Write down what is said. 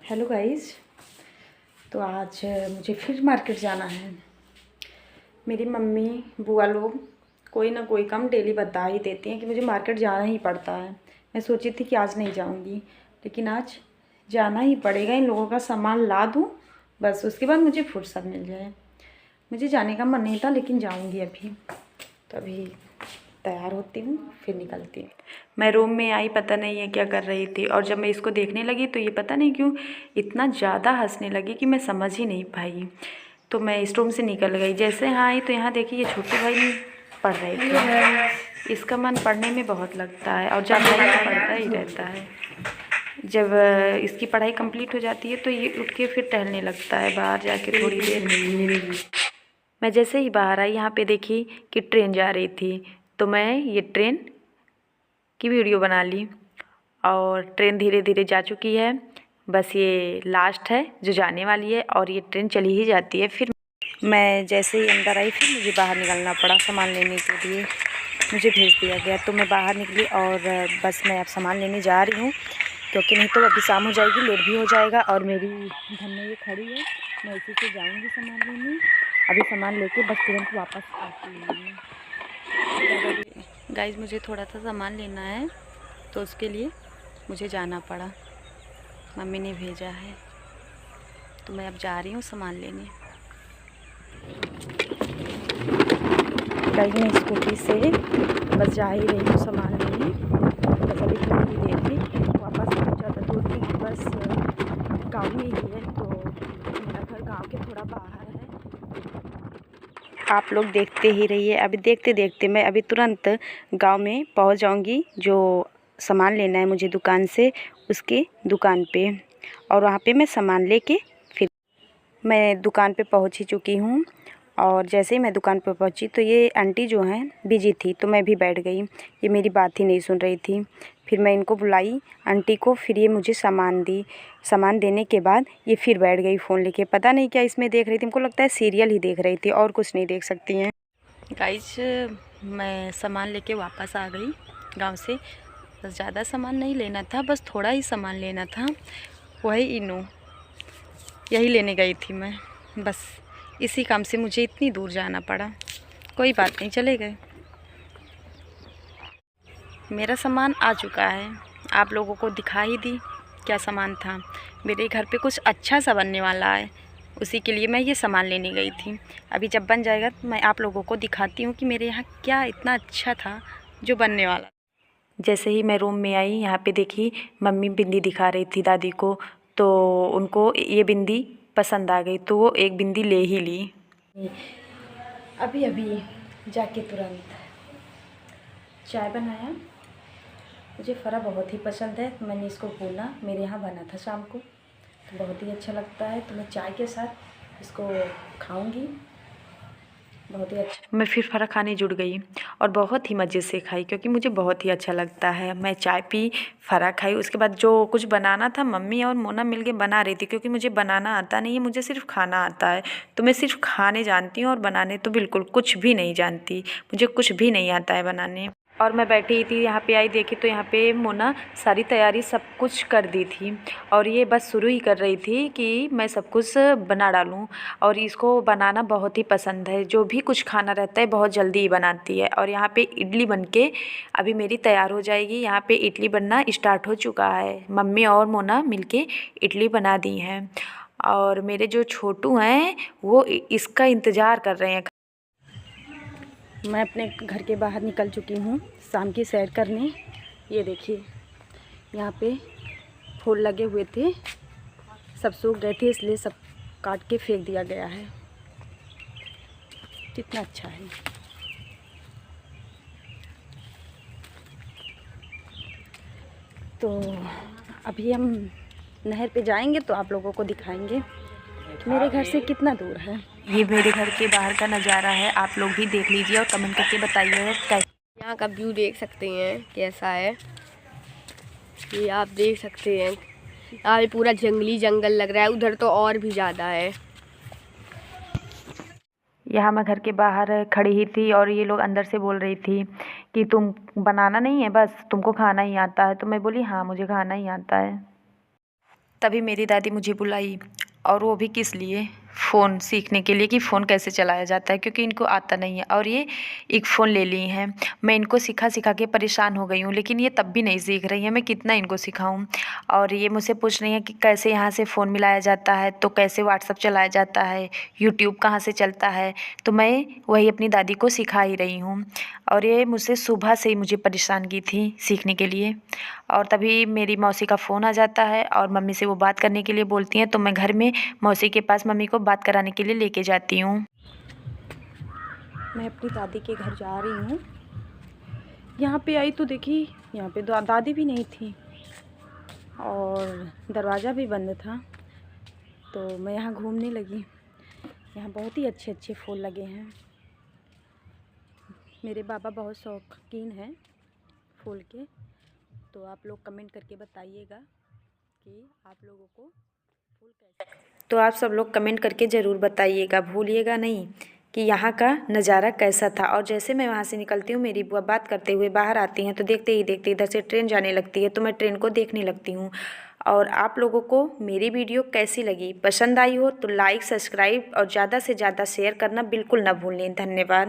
Hello guys. तो आज मुझे फिर मार्केट जाना है। मेरी मम्मी बुआ लोग कोई ना कोई काम डेली बता ही देती हैं कि मुझे मार्केट जाना ही पड़ता है। मैं सोची थी कि आज नहीं जाऊंगी, लेकिन आज जाना ही पड़ेगा। इन लोगों का सामान ला दूँ, बस उसके बाद मुझे फुर्सत मिल जाए। मुझे जाने का मन नहीं था, लेकिन जाऊँगी अभी। तो अभी तैयार होती हूँ, फिर निकलती हूँ। मैं रूम में आई, पता नहीं है क्या कर रही थी, और जब मैं इसको देखने लगी तो ये पता नहीं क्यों इतना ज़्यादा हंसने लगी कि मैं समझ ही नहीं पाई। तो मैं इस रूम से निकल गई। जैसे यहाँ आई तो यहाँ देखी ये छोटे भाई नहीं पढ़ रहे थे। इसका मन पढ़ने में बहुत लगता है, और जब नहीं तो पढ़ता ही रहता है। जब इसकी पढ़ाई कंप्लीट हो जाती है तो ये उठ के फिर टहलने लगता है बाहर जाके थोड़ी देर। मैं जैसे ही बाहर आई, यहाँ पे देखी कि ट्रेन जा रही थी, तो मैं ये ट्रेन की वीडियो बना ली। और ट्रेन धीरे धीरे जा चुकी है, बस ये लास्ट है जो जाने वाली है, और ये ट्रेन चली ही जाती है। फिर मैं जैसे ही अंदर आई, फिर मुझे बाहर निकलना पड़ा सामान लेने के लिए। मुझे भेज दिया गया, तो मैं बाहर निकली, और बस मैं अब सामान लेने जा रही हूँ, क्योंकि नहीं तो अभी शाम हो जाएगी, लेट भी हो जाएगा। और मेरी घर में ये खड़ी है, मैं इसी से जाऊँगी सामान लेने। अभी सामान लेके बस तुरंत वापस आती हूँ। गाइस, मुझे थोड़ा सा सामान लेना है, तो उसके लिए मुझे जाना पड़ा। मम्मी ने भेजा है, तो मैं अब जा रही हूँ सामान लेने। गाइस, मैं स्कूटी से बस जा ही रही हूँ सामान लेने। बस अभी थोड़ी देर में वापस आ, ज़्यादा दूर नहीं, बस गाँव में ही है। तो मेरा घर गाँव के थोड़ा बाहर है। आप लोग देखते ही रहिए। अभी देखते देखते मैं अभी तुरंत गांव में पहुंच जाऊंगी। जो सामान लेना है मुझे दुकान से, उसके दुकान पे, और वहां पे मैं सामान लेके फिर मैं दुकान पे पहुंच ही चुकी हूं। और जैसे ही मैं दुकान पे पहुंची तो ये आंटी जो हैं बिजी थी, तो मैं भी बैठ गई। ये मेरी बात ही नहीं सुन रही थी। फिर मैं इनको बुलाई आंटी को, फिर ये मुझे सामान दी। सामान देने के बाद ये फिर बैठ गई फ़ोन लेके। पता नहीं क्या इसमें देख रही थी, हमको लगता है सीरियल ही देख रही थी, और कुछ नहीं देख सकती हैं। गाइस, मैं सामान लेके वापस आ गई गांव से। बस ज़्यादा सामान नहीं लेना था, बस थोड़ा ही सामान लेना था। वही इनो यही लेने गई थी मैं। बस इसी काम से मुझे इतनी दूर जाना पड़ा। कोई बात नहीं, चले गए। मेरा सामान आ चुका है, आप लोगों को दिखा ही दी क्या सामान था। मेरे घर पे कुछ अच्छा सा बनने वाला है, उसी के लिए मैं ये सामान लेने गई थी। अभी जब बन जाएगा तो मैं आप लोगों को दिखाती हूँ कि मेरे यहाँ क्या इतना अच्छा था जो बनने वाला। जैसे ही मैं रूम में आई, यहाँ पे देखी मम्मी बिंदी दिखा रही थी दादी को, तो उनको ये बिंदी पसंद आ गई, तो वो एक बिंदी ले ही ली। अभी अभी जाके तुरंत चाय बनाया। मुझे फ़रा बहुत ही पसंद है, तो मैंने इसको भूना, मेरे यहाँ बना था शाम को, तो बहुत ही अच्छा लगता है। तो मैं चाय के साथ इसको खाऊंगी, बहुत ही अच्छा। मैं फिर फ़रा खाने जुड़ गई, और बहुत ही मज़े से खाई, क्योंकि मुझे बहुत ही अच्छा लगता है। मैं चाय पी, फ़रा खाई। उसके बाद जो कुछ बनाना था मम्मी और मोना मिल के बना रही थी, क्योंकि मुझे बनाना आता नहीं है, मुझे सिर्फ खाना आता है। तो मैं सिर्फ खाने जानती हूँ, और बनाने तो बिल्कुल कुछ भी नहीं जानती। मुझे कुछ भी नहीं आता है बनाने। और मैं बैठी ही थी, यहाँ पे आई, देखी तो यहाँ पे मोना सारी तैयारी सब कुछ कर दी थी, और ये बस शुरू ही कर रही थी कि मैं सब कुछ बना डालूँ। और इसको बनाना बहुत ही पसंद है, जो भी कुछ खाना रहता है बहुत जल्दी ही बनाती है। और यहाँ पे इडली बनके अभी मेरी तैयार हो जाएगी। यहाँ पे इडली बनना स्टार्ट हो चुका है, मम्मी और मोना मिलके इडली बना दी हैं। और मेरे जो छोटू हैं वो इसका इंतज़ार कर रहे हैं। मैं अपने घर के बाहर निकल चुकी हूँ शाम की सैर करने। ये देखिए, यहाँ पे फूल लगे हुए थे, सब सूख गए थे, इसलिए सब काट के फेंक दिया गया है। कितना अच्छा है। तो अभी हम नहर पे जाएंगे, तो आप लोगों को दिखाएंगे मेरे घर से कितना दूर है। ये मेरे घर के बाहर का नज़ारा है, आप लोग भी देख लीजिए और कमेंट करके बताइएगा कैसा। यहाँ का व्यू देख सकते हैं कैसा है, ये आप देख सकते हैं। यहाँ पूरा जंगली जंगल लग रहा है, उधर तो और भी ज़्यादा है। यहाँ मैं घर के बाहर खड़ी ही थी, और ये लोग अंदर से बोल रही थी कि तुम बनाना नहीं है, बस तुमको खाना ही आता है। तो मैं बोली हाँ, मुझे खाना ही आता है। तभी मेरी दादी मुझे बुलाई, और वो भी किस लिए, फ़ोन सीखने के लिए कि फ़ोन कैसे चलाया जाता है, क्योंकि इनको आता नहीं है और ये एक फ़ोन ले ली हैं। मैं इनको सिखा सिखा के परेशान हो गई हूँ, लेकिन ये तब भी नहीं सीख रही हैं। मैं कितना इनको सिखाऊँ। और ये मुझसे पूछ रही हैं कि कैसे यहाँ से फ़ोन मिलाया जाता है, तो कैसे व्हाट्सअप चलाया जाता है, यूट्यूब कहाँ से चलता है। तो मैं वही अपनी दादी को सिखा ही रही हूँ। और ये मुझसे सुबह से ही मुझे परेशान की थी सीखने के लिए। और तभी मेरी मौसी का फ़ोन आ जाता है और मम्मी से वो बात करने के लिए बोलती हैं, तो मैं घर में मौसी के पास मम्मी को बात कराने के लिए लेके जाती हूँ। मैं अपनी दादी के घर जा रही हूँ। यहाँ पे आई तो देखी, यहाँ पे दादी भी नहीं थी और दरवाज़ा भी बंद था। तो मैं यहाँ घूमने लगी। यहाँ बहुत ही अच्छे अच्छे फूल लगे हैं। मेरे बाबा बहुत शौकीन हैं फूल के। तो आप लोग कमेंट करके बताइएगा कि आप लोगों को फूल कैसे, तो आप सब लोग कमेंट करके ज़रूर बताइएगा, भूलिएगा नहीं कि यहाँ का नज़ारा कैसा था। और जैसे मैं वहाँ से निकलती हूँ, मेरी बुआ बात करते हुए बाहर आती हैं, तो देखते ही देखते इधर से ट्रेन जाने लगती है, तो मैं ट्रेन को देखने लगती हूँ। और आप लोगों को मेरी वीडियो कैसी लगी, पसंद आई हो तो लाइक, सब्सक्राइब और ज़्यादा से ज़्यादा शेयर करना बिल्कुल ना भूलें। धन्यवाद।